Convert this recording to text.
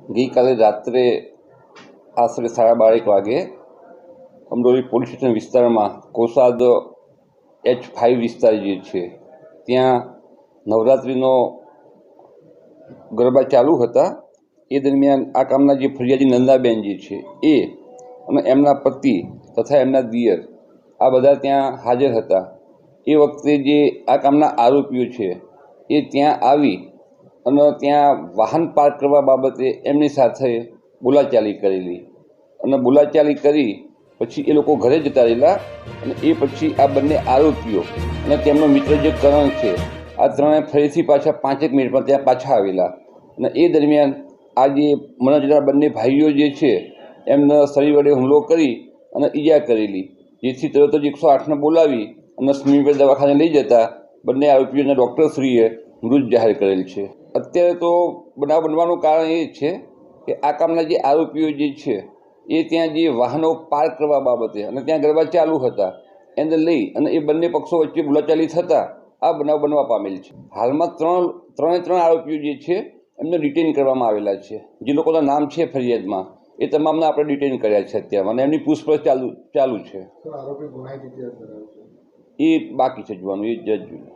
ગઈકાલે રાત્રે આશરે 12:30 વાગે અમરોલી પોલીસ સ્ટેશન વિસ્તારમાં કોસાદ H5 વિસ્તાર જે છે ત્યાં નવરાત્રિનો ગરબા ચાલુ હતા. એ દરમિયાન આ કામના જે ફરિયાદી નંદાબેન જે છે એ અને એમના પતિ તથા એમના દિયર આ બધા ત્યાં હાજર હતા. એ વખતે જે આ કામના આરોપીઓ છે એ ત્યાં આવી અને ત્યાં વાહન પાર્ક કરવા બાબતે એમની સાથે બોલાચાલી કરેલી અને બોલાચાલી કરી પછી એ લોકો ઘરે જતા રહેલા. અને એ પછી આ બંને આરોપીઓ અને તેમનો મિત્ર જે કરણ છે આ ત્રણે ફરીથી પાછા 5 મિનિટમાં ત્યાં પાછા આવેલા. અને એ દરમિયાન આ જે મનોજના બંને ભાઈઓ જે છે એમને શરીર વડે હુમલો કરી અને ઈજા કરેલી, જેથી તરત જ 108ને બોલાવી અને સ્મીમેર દવાખાને લઈ જતા બંને આરોપીઓને ડૉક્ટરશ્રીએ મૃત જાહેર કરેલ છે. અત્યારે તો બનાવ બનવાનું કારણ એ છે કે આ કામના જે આરોપીઓ જે છે એ ત્યાં જે વાહનો પાર્ક કરવા બાબતે અને ત્યાં ગરબા ચાલુ હતા એને લઈ અને એ બંને પક્ષો વચ્ચે બોલાચાલી થતાં આ બનાવ બનવા પામેલ છે. હાલમાં ત્રણ આરોપીઓ જે છે એમને ડિટેન કરવામાં આવેલા છે. જે લોકોના નામ છે ફરિયાદમાં એ તમામને આપણે ડિટેન કર્યા છે અત્યારે, અને એમની પૂછપરછ ચાલુ છે. એ બાકી છે જોવાનું, એ જજ જોઈએ.